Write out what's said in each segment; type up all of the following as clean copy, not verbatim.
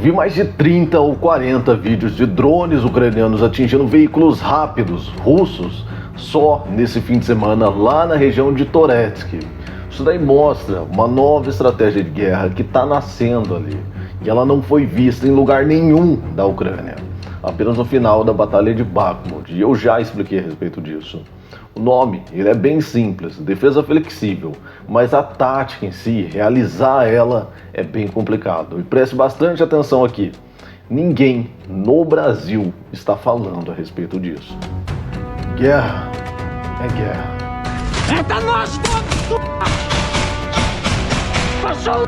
vi mais de 30 ou 40 vídeos de drones ucranianos atingindo veículos rápidos russos só nesse fim de semana lá na região de Toretsk. Isso daí mostra uma nova estratégia de guerra que está nascendo ali, e ela não foi vista em lugar nenhum da Ucrânia, apenas no final da Batalha de Bakhmut, e eu já expliquei a respeito disso. O nome, ele é bem simples, defesa flexível, mas a tática em si, realizar ela, é bem complicado. E preste bastante atenção aqui, ninguém no Brasil está falando a respeito disso. Guerra é guerra. Это наш дом, Пошел!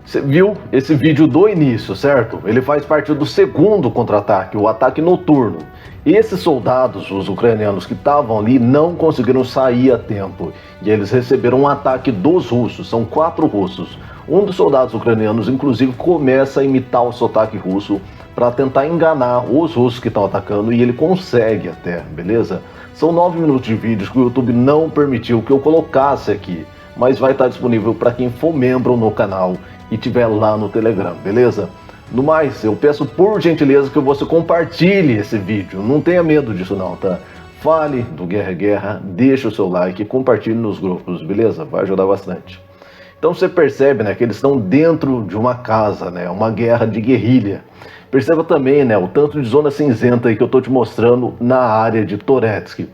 Você viu esse vídeo do início, certo? Ele faz parte do segundo contra-ataque, o ataque noturno. Esses soldados, os ucranianos que estavam ali, não conseguiram sair a tempo. E eles receberam um ataque dos russos, são 4 russos. Um dos soldados ucranianos, inclusive, começa a imitar o sotaque russo para tentar enganar os russos que estão atacando, e ele consegue até, beleza? São 9 minutos de vídeos que o YouTube não permitiu que eu colocasse aqui, mas vai estar disponível para quem for membro no canal e tiver lá no Telegram, beleza? No mais, eu peço por gentileza que você compartilhe esse vídeo, não tenha medo disso não, tá? Fale do Guerra é Guerra, deixa o seu like e compartilhe nos grupos, beleza? Vai ajudar bastante. Então você percebe, né, que eles estão dentro de uma casa, né, uma guerra de guerrilha. Perceba também, né, o tanto de zona cinzenta aí que eu tô te mostrando na área de Toretsk.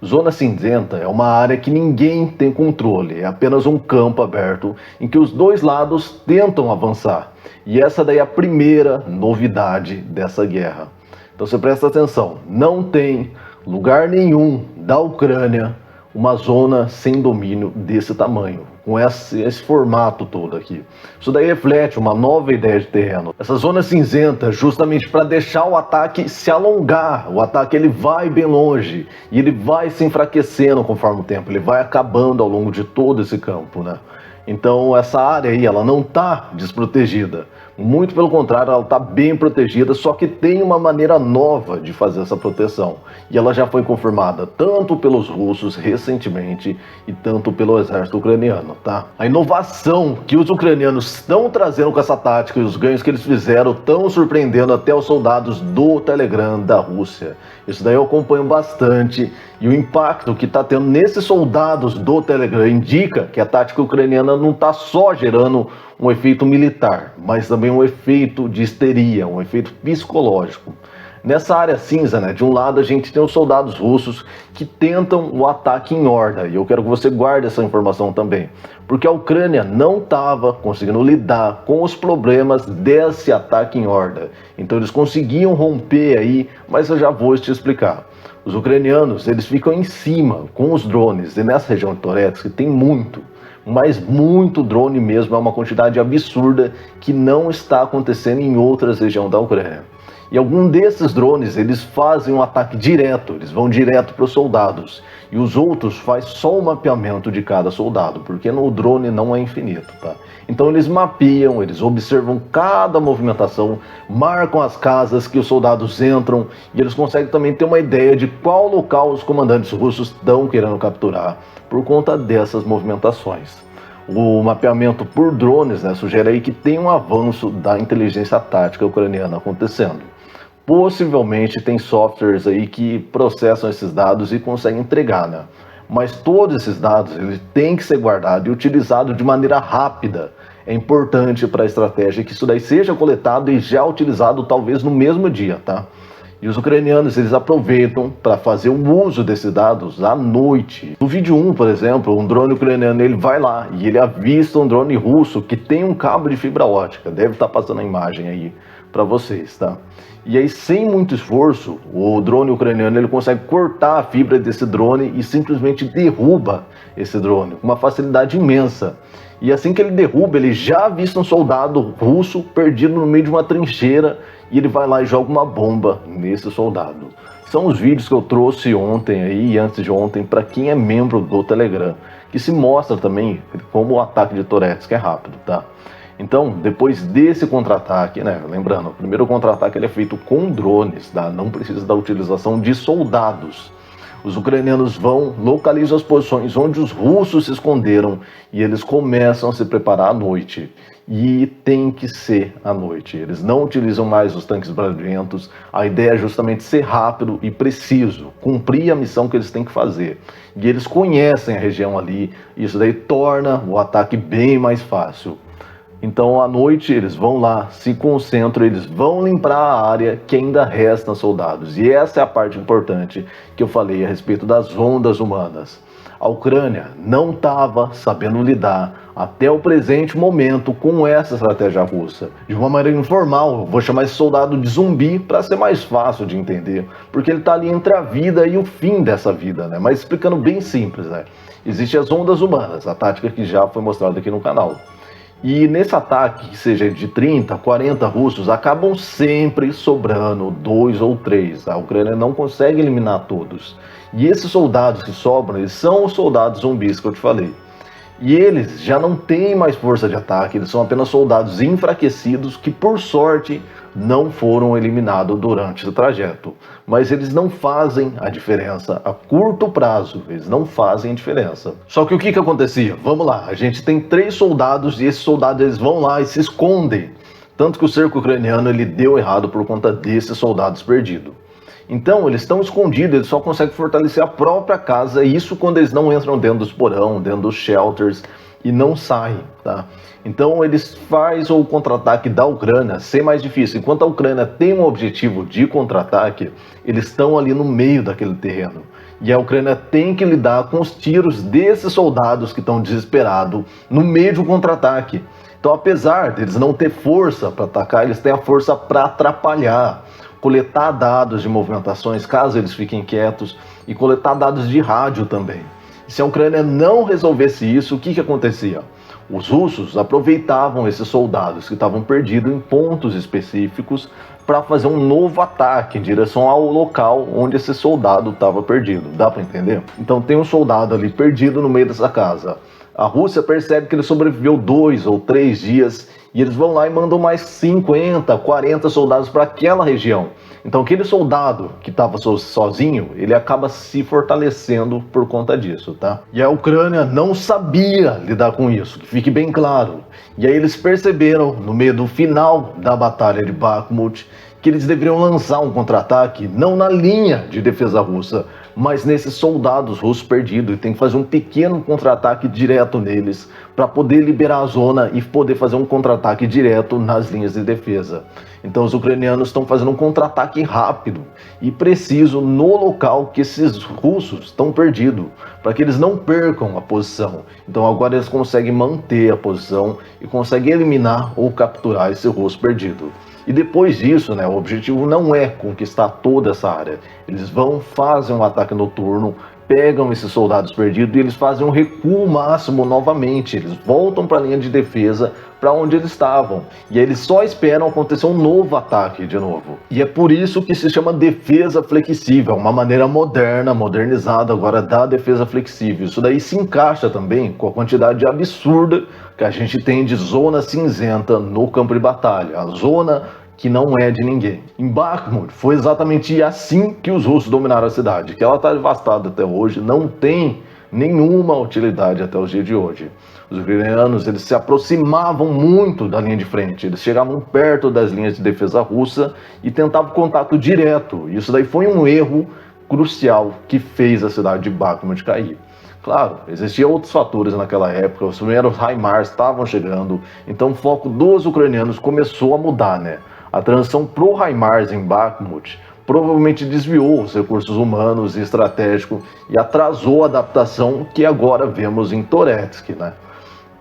Zona cinzenta é uma área que ninguém tem controle, é apenas um campo aberto em que os dois lados tentam avançar. E essa daí é a primeira novidade dessa guerra. Então você presta atenção, não tem lugar nenhum da Ucrânia uma zona sem domínio desse tamanho, com esse formato todo aqui. Isso daí reflete uma nova ideia de terreno. Essa zona cinzenta justamente para deixar o ataque se alongar. O ataque ele vai bem longe e ele vai se enfraquecendo conforme o tempo, ele vai acabando ao longo de todo esse campo, né? Então essa área aí, ela não está desprotegida. Muito pelo contrário, ela está bem protegida, só que tem uma maneira nova de fazer essa proteção. E ela já foi confirmada tanto pelos russos recentemente e tanto pelo exército ucraniano, tá? A inovação que os ucranianos estão trazendo com essa tática e os ganhos que eles fizeram estão surpreendendo até os soldados do Telegram da Rússia. Isso daí eu acompanho bastante, e o impacto que está tendo nesses soldados do Telegram indica que a tática ucraniana não está só gerando um efeito militar, mas também um efeito de histeria, um efeito psicológico. Nessa área cinza, né, de um lado a gente tem os soldados russos que tentam o ataque em horda, e eu quero que você guarde essa informação também, porque a Ucrânia não estava conseguindo lidar com os problemas desse ataque em horda, então eles conseguiam romper aí, mas eu já vou te explicar. Os ucranianos, eles ficam em cima com os drones, e nessa região de Toretsk tem muito, mas muito drone mesmo, é uma quantidade absurda que não está acontecendo em outras regiões da Ucrânia. E algum desses drones, eles fazem um ataque direto, eles vão direto para os soldados. E os outros faz só o mapeamento de cada soldado, porque no drone não é infinito, tá? Então eles mapeiam, eles observam cada movimentação, marcam as casas que os soldados entram, e eles conseguem também ter uma ideia de qual local os comandantes russos estão querendo capturar, por conta dessas movimentações. O mapeamento por drones, né, sugere aí que tem um avanço da inteligência tática ucraniana acontecendo. Possivelmente tem softwares aí que processam esses dados e conseguem entregar, né? Mas todos esses dados eles têm que ser guardados e utilizados de maneira rápida. É importante para a estratégia que isso daí seja coletado e já utilizado talvez no mesmo dia, tá? E os ucranianos, eles aproveitam para fazer o uso desses dados à noite. No vídeo 1, por exemplo, um drone ucraniano, ele vai lá e ele avista um drone russo que tem um cabo de fibra ótica. Deve estar passando a imagem aí para vocês, tá? E aí, sem muito esforço, o drone ucraniano, ele consegue cortar a fibra desse drone e simplesmente derruba esse drone com uma facilidade imensa. E assim que ele derruba, ele já avista um soldado russo perdido no meio de uma trincheira, e ele vai lá e joga uma bomba nesse soldado. São os vídeos que eu trouxe ontem aí, e antes de ontem, para quem é membro do Telegram, que se mostra também como o ataque de Toretsk é rápido, tá? Então, depois desse contra-ataque, né, lembrando, o primeiro contra-ataque ele é feito com drones, tá? Não precisa da utilização de soldados. Os ucranianos vão, localizam as posições onde os russos se esconderam e eles começam a se preparar à noite. E tem que ser à noite. Eles não utilizam mais os tanques barulhentos. A ideia é justamente ser rápido e preciso, cumprir a missão que eles têm que fazer. E eles conhecem a região ali, isso daí torna o ataque bem mais fácil. Então à noite eles vão lá, se concentram, eles vão limpar a área que ainda resta soldados. E essa é a parte importante que eu falei a respeito das rondas humanas. A Ucrânia não estava sabendo lidar até o presente momento com essa estratégia russa. De uma maneira informal, eu vou chamar esse soldado de zumbi para ser mais fácil de entender, porque ele está ali entre a vida e o fim dessa vida, né? Mas explicando bem simples, né? Existem as rondas humanas, a tática que já foi mostrada aqui no canal. E nesse ataque, seja de 30, 40 russos, acabam sempre sobrando 2 ou 3. A Ucrânia não consegue eliminar todos. E esses soldados que sobram, eles são os soldados zumbis que eu te falei. E eles já não têm mais força de ataque, eles são apenas soldados enfraquecidos que, por sorte, não foram eliminados durante o trajeto. Mas eles não fazem a diferença a curto prazo, eles não fazem a diferença. Só que o que acontecia? Vamos lá, a gente tem 3 soldados e esses soldados eles vão lá e se escondem. Tanto que o cerco ucraniano ele deu errado por conta desses soldados perdidos. Então, eles estão escondidos, eles só conseguem fortalecer a própria casa, isso quando eles não entram dentro dos porão, dentro dos shelters e não saem, tá? Então, eles fazem o contra-ataque da Ucrânia ser mais difícil. Enquanto a Ucrânia tem um objetivo de contra-ataque, eles estão ali no meio daquele terreno. E a Ucrânia tem que lidar com os tiros desses soldados que estão desesperados no meio de um contra-ataque. Então, apesar deles não ter força para atacar, eles têm a força para atrapalhar, coletar dados de movimentações, caso eles fiquem quietos, e coletar dados de rádio também. E se a Ucrânia não resolvesse isso, o que acontecia? Os russos aproveitavam esses soldados que estavam perdidos em pontos específicos para fazer um novo ataque em direção ao local onde esse soldado estava perdido. Dá para entender? Então tem um soldado ali perdido no meio dessa casa. A Rússia percebe que ele sobreviveu 2 ou 3 dias e eles vão lá e mandam mais 50, 40 soldados para aquela região. Então aquele soldado que estava sozinho, ele acaba se fortalecendo por conta disso, tá? E a Ucrânia não sabia lidar com isso, que fique bem claro. E aí eles perceberam, no meio do final da batalha de Bakhmut, que eles deveriam lançar um contra-ataque, não na linha de defesa russa, mas nesses soldados russos perdidos, e tem que fazer um pequeno contra-ataque direto neles, para poder liberar a zona e poder fazer um contra-ataque direto nas linhas de defesa. Então os ucranianos estão fazendo um contra-ataque rápido e preciso no local que esses russos estão perdidos, para que eles não percam a posição. Então agora eles conseguem manter a posição e conseguem eliminar ou capturar esse russo perdido. E depois disso, né, o objetivo não é conquistar toda essa área. Eles vão, fazem um ataque noturno, pegam esses soldados perdidos e eles fazem um recuo máximo novamente. Eles voltam para a linha de defesa, para onde eles estavam. E aí eles só esperam acontecer um novo ataque de novo. E é por isso que se chama defesa flexível, uma maneira moderna, modernizada agora da defesa flexível. Isso daí se encaixa também com a quantidade absurda que a gente tem de zona cinzenta no campo de batalha. A zona que não é de ninguém. Em Bakhmut foi exatamente assim que os russos dominaram a cidade, que ela está devastada até hoje, não tem nenhuma utilidade até os dias de hoje. Os ucranianos eles se aproximavam muito da linha de frente, eles chegavam perto das linhas de defesa russa e tentavam contato direto. Isso daí foi um erro crucial que fez a cidade de Bakhmut cair. Claro, existiam outros fatores naquela época, os primeiros HIMARS estavam chegando, então o foco dos ucranianos começou a mudar, né? A transição para o HIMARS em Bakhmut provavelmente desviou os recursos humanos e estratégicos e atrasou a adaptação que agora vemos em Toretsk, né?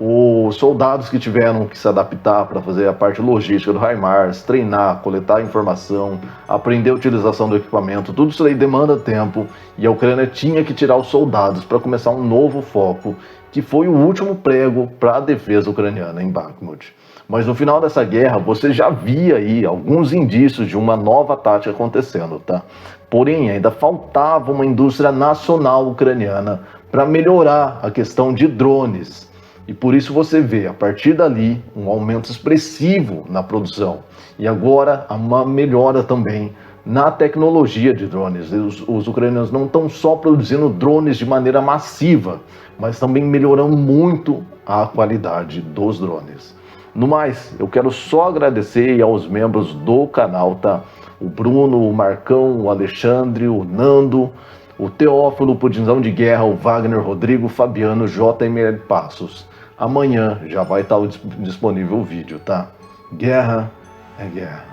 Os soldados que tiveram que se adaptar para fazer a parte logística do HIMARS, treinar, coletar informação, aprender a utilização do equipamento, tudo isso aí demanda tempo e a Ucrânia tinha que tirar os soldados para começar um novo foco, que foi o último prego para a defesa ucraniana em Bakhmut. Mas no final dessa guerra, você já via aí alguns indícios de uma nova tática acontecendo, tá? Porém, ainda faltava uma indústria nacional ucraniana para melhorar a questão de drones. E por isso você vê, a partir dali, um aumento expressivo na produção. E agora, uma melhora também na tecnologia de drones. Os ucranianos não estão só produzindo drones de maneira massiva, mas também melhorando muito a qualidade dos drones. No mais, eu quero só agradecer aos membros do canal, tá? O Bruno, o Marcão, o Alexandre, o Nando, o Teófilo, o Pudinzão de Guerra, o Wagner, Rodrigo, o Fabiano, JML Passos. Amanhã já vai estar disponível o vídeo, tá? Guerra é guerra.